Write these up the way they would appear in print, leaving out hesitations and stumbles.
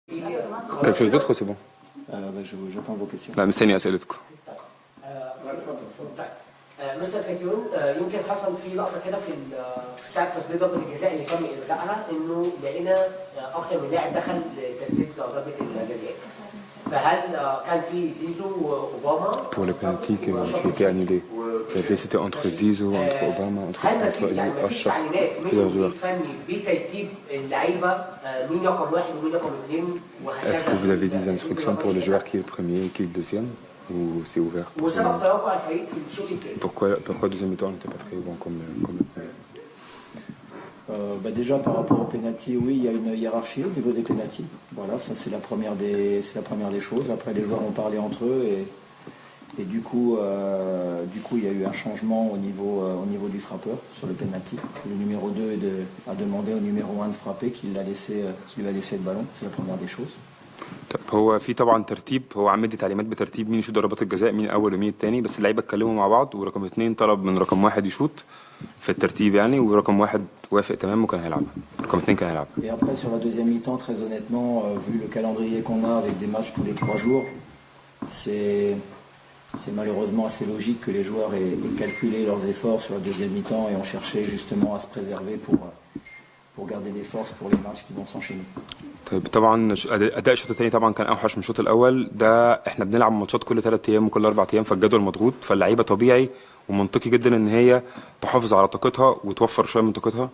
Quelque chose d'autre, c'est bon. J'attends vos questions. لا مستني أسئلتكم. مستر كاتيون يمكن حصل في لقطه كده في ساعه تسديد ضربه الجزاء اللي تم الغائها انه لقينا اكتر من لاعب دخل لتسديد ضربه الجزاء. فهل كان في زيزو واوباما؟ Pour le penalty qui était annulé. C'était entre Zizou, entre Obama, entre Ashraf, plusieurs joueurs. بترتيب اللعيبه مين رقم واحد ومين رقم اثنين وهكذا. Est-ce que vous avez des instructions pour le joueur qui est le premier et qui est le deuxième ou c'est ouvert? وسبق توقع الفريق في الشوط الثاني. Pourquoi le deuxième mi-temps n'était pas très bon comme le premier? Déjà par rapport au penalty, oui, il y a une hiérarchie au niveau des penalty. Voilà, ça c'est la première des choses. Après les joueurs ont parlé entre eux et du coup il y a eu un changement au niveau du frappeur sur le penalty. Le numéro 2 a demandé au numéro 1 de frapper qu'il lui a laissé le ballon. C'est la première des choses. هو في طبعا ترتيب، هو عم يدي تعليمات بترتيب مين يشوط ضربات الجزاء، مين اول ومين الثاني، بس اللعيبه اتكلموا مع بعض ورقم 2 طلب من رقم 1 يشوط في الترتيب يعني، ورقم 1 وافق تمام وكان هيلعب، رقم 2 كان هيلعب. Et après sur la deuxième mi-temps, très honnêtement, vu le calendrier qu'on a avec des matchs tous les 3 jours, c'est malheureusement assez logique que les joueurs aient calculé leurs efforts sur la deuxième mi-temps et ont cherché justement à se préserver pour garder des forces pour les matchs qui vont s'enchaîner. طيب طبعا اداء الشوط الثاني طبعا كان اوحش من الشوط الاول، ده احنا بنلعب ماتشات كل 3 ايام وكل 4 ايام فالجدول مضغوط، فاللعيبه طبيعي ومنطقي جدا ان هي تحافظ على طاقتها وتوفر شويه من طاقتها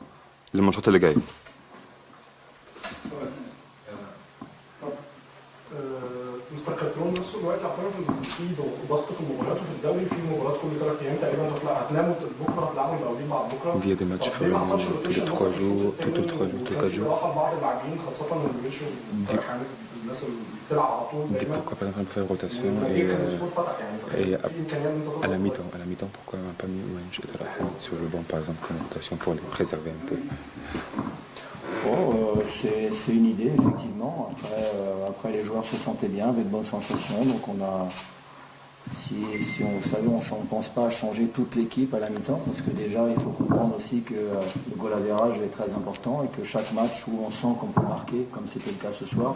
للماتشات اللي جايه. مستر كاترون نفسه دلوقتي اعترف ان في ضغط في المباريات وفي الدوري، في مباريات كل 3 ايام تقريبا هتناموا بكره هتلعبوا المقاولين بعد بكره. Il y a des matchs tous les 3 jours, tous les 3 jours, tous les 4 jours. راحه بعض اللاعبين خاصه اللي بيمشوا الناس اللي بتلعب على طول دايما. Pourquoi pas un peu de rotation et à la mi-temps pourquoi on n'a pas mis Wench et Rahan sur le banc par exemple comme rotation pour les préserver un peu. C'est une idée effectivement. Après les joueurs se sentaient bien avec bonnes sensations, donc on a si on savait on pense pas à changer toute l'équipe à la mi-temps parce que déjà il faut comprendre aussi que le goal average est très important et que chaque match où on sent qu'on peut marquer comme c'était le cas ce soir,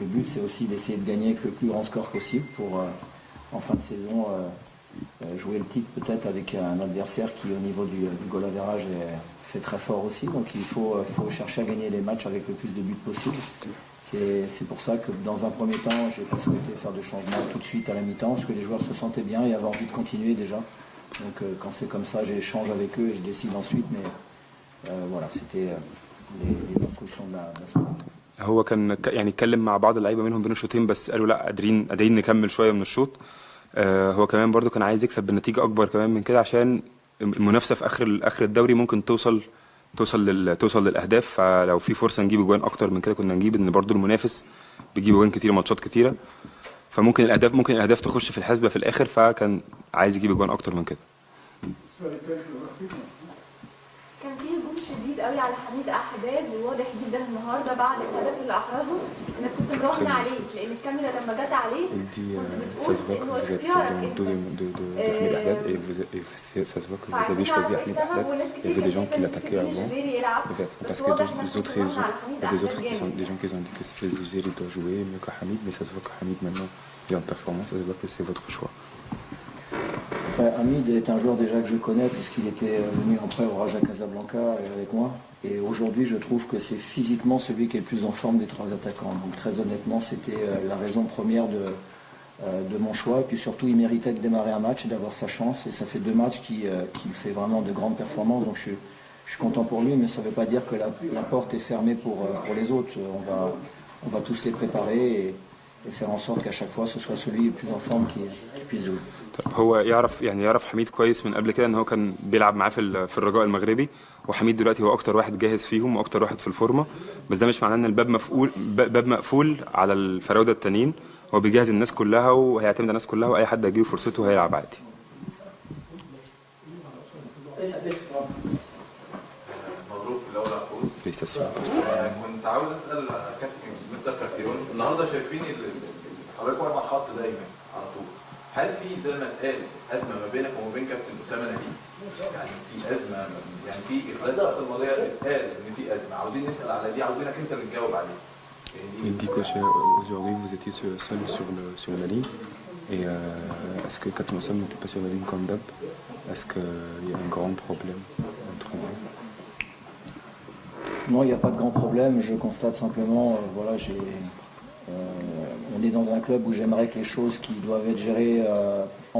le but c'est aussi d'essayer de gagner avec le plus grand score possible pour en fin de saison jouer le titre peut-être avec un adversaire qui au niveau du goal average fait très fort aussi, donc il faut chercher à gagner les matchs avec le plus de buts possible. C'est pour ça que dans un premier temps, j'ai pas souhaité faire de changement tout de suite à la mi-temps, parce que les joueurs se sentaient bien et avaient envie de continuer déjà. Donc quand c'est comme ça, j'échange avec eux et je décide ensuite, mais voilà, c'était les instructions de la semaine. هو كان يعني اتكلم مع بعض اللعيبه منهم بين الشوطين بس قالوا لا قادرين نكمل شويه من الشوط. هو كمان برضو كان عايز يكسب بالنتيجه اكبر كمان من كده عشان المنافسه في اخر الدوري ممكن توصل للاهداف، فلو في فرصه نجيب اجوان اكتر من كده كنا نجيب، ان برضو المنافس بيجيب اجوان كتير ماتشات كتيره، فممكن الاهداف تخش في الحسبه في الاخر، فكان عايز يجيب اجوان اكتر من كده. كان في هجوم شديد قوي على حميد حداد وواضح جدا النهارده بعد الهدف اللي احرزه انك كنت مراهن عليه، لان الكاميرا لما جت عليه كنت بتقول انه اختيارك انت حميد حداد et ça se voit que vous avez choisi Ahmed Haddad. Il y avait des gens qui l'attaquaient avant, parce que les autres il y a des gens qui ont dit que c'est Zézéri doit jouer mieux que Hamid, mais ça se voit que Hamid maintenant il est en performance, ça se voit que c'est votre choix. Hamid est un joueur déjà que je connais puisqu'il était venu en prêt au Raja Casablanca avec moi, et aujourd'hui je trouve que c'est physiquement celui qui est le plus en forme des 3 attaquants, donc très honnêtement c'était la raison première de mon choix, et puis surtout il méritait de démarrer un match et d'avoir sa chance, et ça fait 2 matchs qu'il fait vraiment de grandes performances, donc je suis content pour lui, mais ça ne veut pas dire que la porte est fermée pour les autres. On va tous les préparer et faire en sorte qu'à chaque fois ce soit celui le plus en forme qui puisse jouer. هو يعرف حميد كويس من قبل كده، ان هو كان بيلعب معاه في الرجاء المغربي، وحميد دلوقتي هو اكتر واحد جاهز فيهم واكتر واحد في الفورمه، بس ده مش معناه ان الباب مقفول على الفراوده التانيين، هو بيجهز الناس كلها وهيعتمد على الناس كلها، واي حد هيجيله فرصته هيلعب عادي. مبروك في الاول على الفوز. كنت عاوز اسال كابتن مستر كارتيرون، النهارده شايفين حضرتك واقف على الخط دايما على طول، هل في زي ما اتقال ازمه ما بينك وما بين كابتن اسامه نبيل؟ يعني في ازمه، يعني في خلال الوقت الماضيه اتقال ان في ازمه، عاوزين نسال على دي، عاوزينك انت اللي تجاوب عليها. Il dit qu'aujourd'hui vous étiez seul sur la ligne. Et est-ce que Captain Sam n'était pas sur la ligne comme d'hab? Est-ce qu'il y a un grand problème entre vous? Non, il n'y a pas de grand problème. Je constate simplement, voilà, on est dans un club où j'aimerais que les choses qui doivent être gérées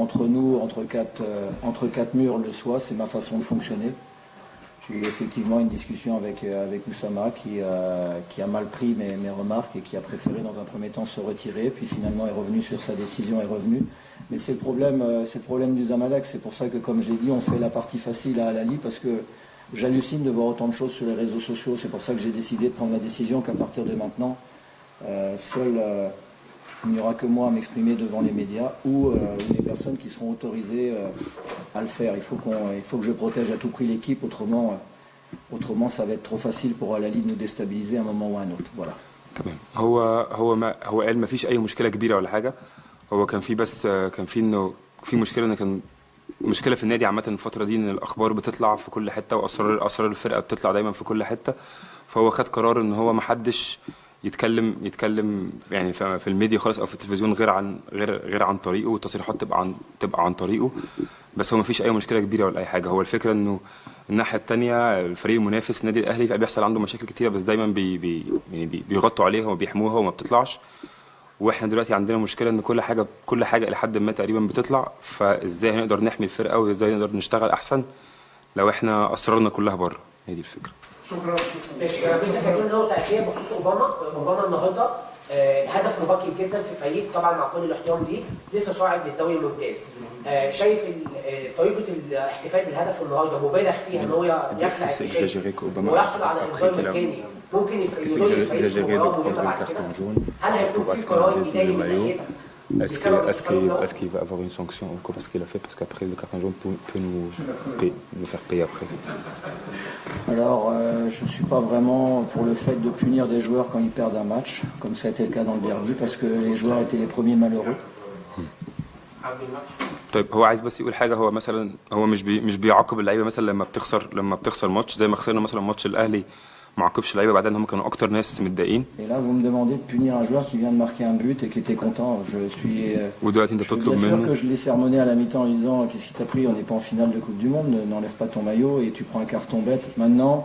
entre nous, entre quatre murs le soient. C'est ma façon de fonctionner. J'ai eu effectivement une discussion avec Oussama qui a mal pris mes remarques et qui a préféré dans un premier temps se retirer, puis finalement est revenu sur sa décision, est revenu. Mais c'est le problème du Zamalek. C'est pour ça que, comme je l'ai dit, on fait la partie facile à Al-Ahly parce que j'hallucine de voir autant de choses sur les réseaux sociaux. C'est pour ça que j'ai décidé de prendre la décision qu'à partir de maintenant, il n'y aura que moi à m'exprimer devant les médias ou les personnes qui seront autorisées à le faire. Il faut que je protège à tout prix l'équipe, autrement ça va être trop facile pour Al-Ahly de nous déstabiliser à un moment ou à un autre. Voilà. تمام. هو قال ما فيش اي مشكله كبيره ولا حاجه. هو كان في انه في مشكله ان كان مشكله في النادي عامه الفتره دي ان الاخبار بتطلع في كل حته واسرار الفرقه بتطلع دايما في كل حته. فهو خد قرار ان هو ما حدش يتكلم يعني في الميديا خالص او في التلفزيون غير عن طريقه، والتصريحات تبقى عن طريقه. بس هو ما فيش اي مشكله كبيره ولا اي حاجه. هو الفكره انه الناحيه الثانيه الفريق المنافس النادي الاهلي بيحصل عنده مشاكل كتيره، بس دايما بيغطوا عليها وبيحموها وما بتطلعش. واحنا دلوقتي عندنا مشكله ان كل حاجه الى حد ما تقريبا بتطلع. فازاي هنقدر نحمي الفرقه وازاي نقدر نشتغل احسن لو احنا اسرارنا كلها بره؟ هي دي الفكره. شكرا. ماشي. بس كان له تأخير بخصوص اوباما النهارده هدف مبكر جدا في فريق طبعا مع كل الاحترام ليه لسه صاعد للدوري الممتاز. شايف طريقه الاحتفال بالهدف النهارده مبالغ فيها ان هو يخلع التيشيرت ويحصل على انذار مجاني ممكن يضر الفريق مباراه مهمه بعد كده؟ هل هيكون في قرار اداري من ناحيتك؟ Est-ce qu'il va avoir une sanction encore parce qu'il a fait? Parce qu'après le carton jaune peut nous faire payer après. Alors, je ne suis pas vraiment pour le fait de punir des joueurs quand ils perdent un match, comme ça a été le cas dans le derby, parce que les joueurs étaient les premiers malheureux. طيب هو عايز بس يقول حاجه. هو مثلا هو مش بيعاقب اللعيبه مثلا لما بتخسر ماتش زي ما خسرنا مثلا ماتش الاهلي ما عاقبش اللعيبه بعدين هم كانوا اكتر ناس متضايقين. Et là vous me demandez de punir un joueur qui vient de marquer un but et qui était content. ودلوقتي انت بتطلب bien sûr منه que je l'ai sermonné à la mi-temps en lui disant qu'est-ce qui t'a pris, on n'est pas en finale de Coupe du Monde, n'enlève pas ton maillot et tu prends un carton bête. Maintenant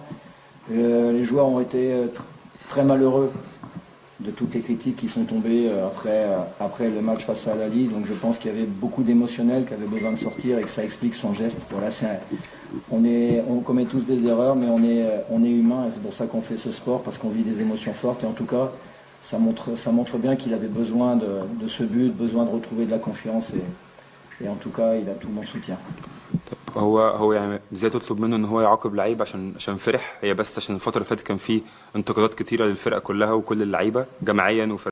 les joueurs ont été très malheureux de toutes les critiques qui sont tombées après le match face à Al-Ahly. Donc je pense qu'il y avait beaucoup d'émotionnel qui avait besoin de sortir et que ça explique son geste. Voilà, on commet tous des erreurs, mais on est humain et c'est pour ça qu'on fait ce sport, parce qu'on vit des émotions fortes. Et en tout cas, ça montre bien qu'il avait besoin de ce but, besoin de retrouver de la confiance. Et en tout cas, il a tout mon soutien. هو يعني ازاي تطلب منه ان هو يعاقب لعيب عشان فرح؟ هي بس عشان الفتره اللي فاتت كان في انتقادات كتيره للفرقه كلها وكل اللعيبه جماعيا